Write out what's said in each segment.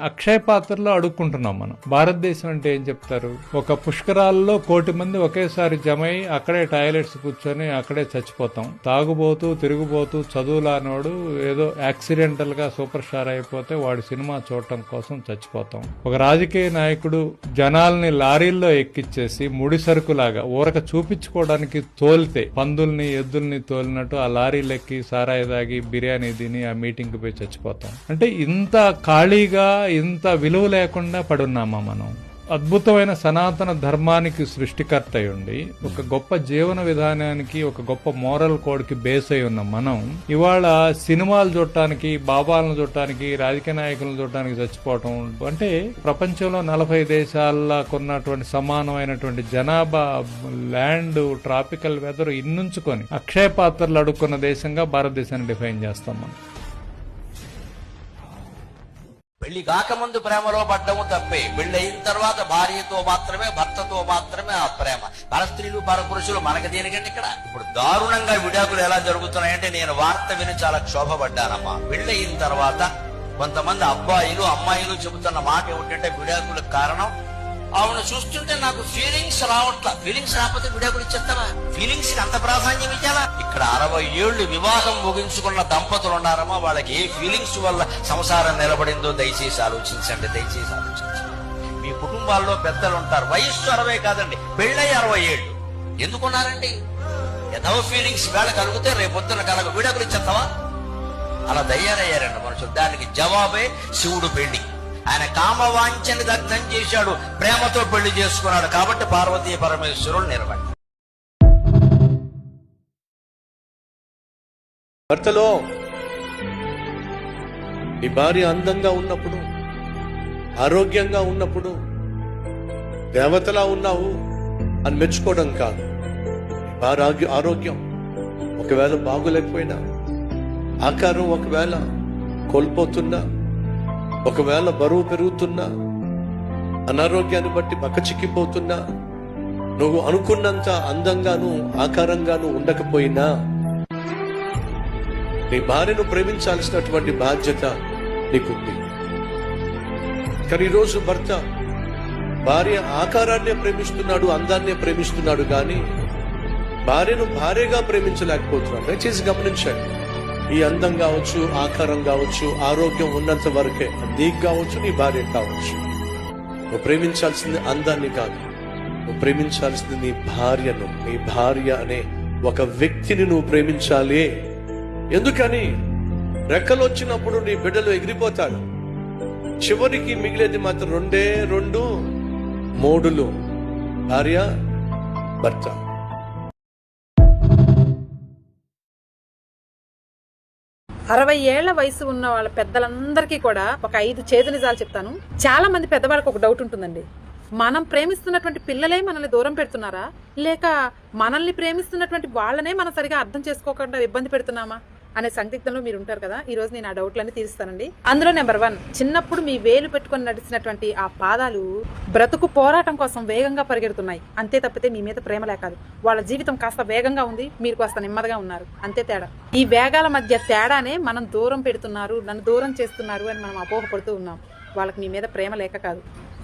అక్షయ పాత్రలో అడుక్కుంటున్నాం మనం. భారతదేశం అంటే ఏం చెప్తారు? ఒక పుష్కరాల్లో 1,000,000 మంది ఒకేసారి జమై అక్కడే టాయిలెట్స్ కూర్చొని అక్కడే చచ్చిపోతాం. తాగుబోతూ తిరుగుబోతూ చదువులానోడు ఏదో యాక్సిడెంటల్ గా సూపర్ స్టార్ అయిపోతే వాడి సినిమా చూడటం కోసం చచ్చిపోతాం. ఒక రాజకీయ నాయకుడు జనాల్ని లారీల్లో ఎక్కిచ్చేసి ముడి సరుకులాగా ఊరక చూపించుకోవడానికి తోలితే పందుల్ని ఎద్దుల్ని తోలినట్టు ఆ లారీలెక్కి సారాయి దాగి బిర్యానీ తిని ఆ మీటింగ్ కి పోయి చచ్చిపోతాం. అంటే ఇంత ఖాళీగా ఇంత విలువ లేకుండా పడున్నామా మనం? అద్భుతమైన సనాతన ధర్మానికి సృష్టికర్త అయి ఉండి ఒక గొప్ప జీవన విధానానికి ఒక గొప్ప మోరల్ కోడ్ కి బేస్ అయి ఉన్న మనం ఇవాళ సినిమాలు చూడటానికి, బాబాలను చూడటానికి, రాజకీయ నాయకులను చూడటానికి చచ్చిపోవటం అంటే ప్రపంచంలో 40 దేశాల్లో కొన్నటువంటి సమానమైనటువంటి జనాభా, ల్యాండ్, ట్రాపికల్ వెదర్ ఇన్నుంచుకొని అక్షయ పాత్రలు అడుక్కున్న దేశంగా భారతదేశాన్ని డిఫైన్ చేస్తాం మనం. పెళ్లి కాకముందు ప్రేమలో పడ్డము తప్పే, పెళ్లి అయిన తర్వాత భార్యతో మాత్రమే, భర్తతో మాత్రమే ఆ ప్రేమ. పరస్త్రీలు పరపురుషులు మనకు దేనికంటే ఇక్కడ. ఇప్పుడు దారుణంగా విడాకులు ఎలా జరుగుతున్నాయంటే నేను వార్త విని చాలా క్షోభపడ్డానమ్మా. పెళ్లి అయిన తర్వాత కొంతమంది అబ్బాయిలు అమ్మాయిలు చెబుతున్న మాట ఏమిటంటే విడాకులకు కారణం ఆవిడ చూస్తుంటే నాకు ఫీలింగ్స్ రావట్లా. ఫీలింగ్స్ రాకపోతే విడాకులు ఇచ్చేస్తావా? ఫీలింగ్స్ కి అంత ప్రాధాన్యం ఇచ్చావా? ఇక్కడ 60 ఏళ్లు వివాహం ముగించుకున్న దంపతులు ఉన్నారమ్మా. వాళ్ళకి ఏ ఫీలింగ్స్ వల్ల సంసారం నిలబడిందో దయచేసి ఆలోచించండి. దయచేసి ఆలోచించండి. మీ కుటుంబాల్లో పెద్దలు ఉంటారు, వయస్సు 60 కాదండి, పెళ్ళై 60 ఏళ్లు. ఎందుకున్నారండి? ఏదో ఫీలింగ్స్ వేళ కలిగితే రేపొద్దున కలగ విడాకులు ఇచ్చేస్తావా? అలా తయారయ్యారండి మనుషులు. దానికి జవాబే శివుడు పెళ్లి. ఆయన కామవాంఛని దగ్ధం చేశాడు, ప్రేమతో పెళ్లి చేసుకున్నాడు. కాబట్టి పార్వతీ పరమేశ్వరుడు నిలబడి భర్తలో నీ భార్య అందంగా ఉన్నప్పుడు, ఆరోగ్యంగా ఉన్నప్పుడు దేవతలా ఉన్నావు అని మెచ్చుకోవడం కాదు. భార్య ఆరోగ్యం ఒకవేళ బాగులేకపోయినా, ఆకారం ఒకవేళ కోల్పోతున్నా, ఒకవేళ బరువు పెరుగుతున్నా, అనారోగ్యాన్ని బట్టి బక్కచిక్కిపోతున్నా, నువ్వు అనుకున్నంత అందంగాను ఆకారంగాను ఉండకపోయినా నీ భార్యను ప్రేమించాల్సినటువంటి బాధ్యత నీకుంది. కానీ ఈరోజు భర్త భార్య ఆకారాన్నే ప్రేమిస్తున్నాడు, అందాన్నే ప్రేమిస్తున్నాడు, కానీ భార్యను భార్యగా ప్రేమించలేకపోతున్నాడు. దయచేసి గమనించండి. ఈ అందం కావచ్చు, ఆకారం కావచ్చు, ఆరోగ్యం ఉన్నంత వరకే. నీకు కావచ్చు, నీ భార్య కావచ్చు. నువ్వు ప్రేమించాల్సింది అందాన్ని కాదు, నువ్వు ప్రేమించాల్సింది నీ భార్యను. నీ భార్య అనే ఒక వ్యక్తిని నువ్వు ప్రేమించాలి. ఎందుకని? రెక్కలు వచ్చినప్పుడు నీ బిడ్డలు ఎగిరిపోతాడు. చివరికి మిగిలేది మాత్రం 2 మోడులు, భార్య భర్త. అరవై ఏళ్ల వయసు ఉన్న వాళ్ళ పెద్దలందరికీ కూడా ఒక 5 చేదు నిజాలు చెప్తాను. చాలా మంది పెద్దవాళ్ళకి ఒక డౌట్ ఉంటుందండి. మనం ప్రేమిస్తున్నటువంటి పిల్లలే మనల్ని దూరం పెడుతున్నారా, లేక మనల్ని ప్రేమిస్తున్నటువంటి వాళ్ళనే మనం సరిగా అర్థం చేసుకోకుండా ఇబ్బంది పెడుతున్నామా అనే సందిగ్ధంలో మీరు ఉంటారు కదా. ఈ రోజు నేను ఆ డౌట్లన్నీ తీరుస్తానండి. అందులో నెంబర్ 1, చిన్నప్పుడు మీ వేలు పెట్టుకొని నడిచినటువంటి ఆ పాదాలు బ్రతుకు పోరాటం కోసం వేగంగా పరిగెడుతున్నాయి. అంతే తప్పితే మీ మీద ప్రేమ లేకాదు. వాళ్ళ జీవితం కాస్త వేగంగా ఉంది, మీరు కాస్త నెమ్మదిగా ఉన్నారు, అంతే తేడా. ఈ వేగాల మధ్య తేడానే మనం దూరం పెడుతున్నారు, నన్ను దూరం చేస్తున్నారు అని మనం అపోహపడుతూ ఉన్నాం. వాళ్ళకి మీ మీద ప్రేమ లేక కాదు.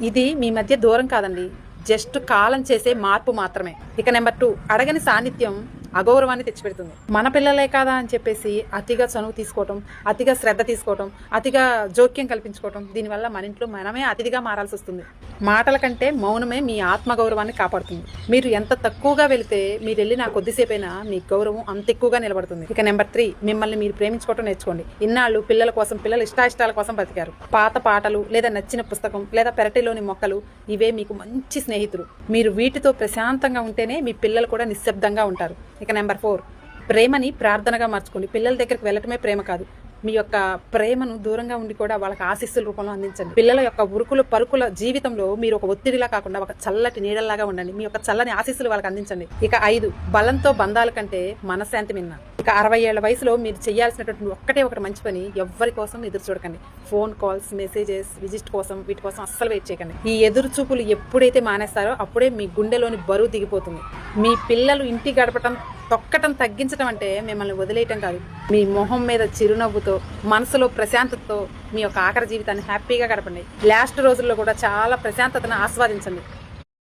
ఇది మీ మధ్య దూరం కాదండి, జస్ట్ కాలం చేసే మార్పు మాత్రమే. ఇక నెంబర్ 2, అడగని సాన్నిధ్యం అగౌరవాన్ని తెచ్చిపెడుతుంది. మన పిల్లలే కాదా అని చెప్పేసి అతిగా చనువు తీసుకోవటం, అతిగా శ్రద్ధ తీసుకోవటం, అతిగా జోక్యం కల్పించుకోవటం, దీనివల్ల మన ఇంట్లో మనమే అతిథిగా మారాల్సి వస్తుంది. మాటల కంటే మౌనమే మీ ఆత్మగౌరవాన్ని కాపాడుతుంది. మీరు ఎంత తక్కువగా వెళితే మీరు వెళ్ళిన కొద్దిసేపైనా మీ గౌరవం అంత ఎక్కువగా నిలబడుతుంది. ఇక నెంబర్ 3, మిమ్మల్ని మీరు ప్రేమించుకోవటం నేర్చుకోండి. ఇన్నాళ్ళు పిల్లల కోసం, పిల్లల ఇష్టాయిష్టాల కోసం బతికారు. పాత పాటలు, లేదా నచ్చిన పుస్తకం, లేదా పెరటిలోని మొక్కలు, ఇవే మీకు మంచి స్నేహితులు. మీరు వీటితో ప్రశాంతంగా ఉంటేనే మీ పిల్లలు కూడా నిశ్శబ్దంగా ఉంటారు. ఇక నెంబర్ 4, ప్రేమని ప్రార్థనగా మార్చుకోండి. పిల్లల దగ్గరికి వెళ్ళటమే ప్రేమ కాదు, మీ యొక్క ప్రేమను దూరంగా ఉండి కూడా వాళ్ళకి ఆశీస్సుల రూపంలో అందించండి. పిల్లల యొక్క ఉరుకుల పరుకుల జీవితంలో మీరు ఒక ఒత్తిడిలా కాకుండా ఒక చల్లటి నీడల్లాగా ఉండండి. మీ యొక్క చల్లని ఆశీస్సులు వాళ్ళకి అందించండి. ఇక 5, బలంతో బంధాల కంటే మనశ్శాంతి మిన్న. ఇక 60 ఏళ్ల వయసులో మీరు చేయాల్సినటువంటి ఒకటి మంచి పని, ఎవ్వరి కోసం ఎదురు చూడకండి. ఫోన్ కాల్స్, మెసేజెస్, విజిట్ కోసం, వీటి కోసం అస్సలు వెయిట్ చేయకండి. ఈ ఎదురు చూపులు ఎప్పుడైతే మానేస్తారో అప్పుడే మీ గుండెలోని బరువు దిగిపోతుంది. మీ పిల్లలు ఇంటి గడపటం, తొక్కటం తగ్గించడం అంటే మిమ్మల్ని వదిలేయటం కాదు. మీ మొహం మీద చిరునవ్వుతో, మనసులో ప్రశాంతతతో మీ యొక్క ఆఖరి జీవితాన్ని హ్యాపీగా గడపండి. లాస్ట్ రోజుల్లో కూడా చాలా ప్రశాంతతను ఆస్వాదించండి.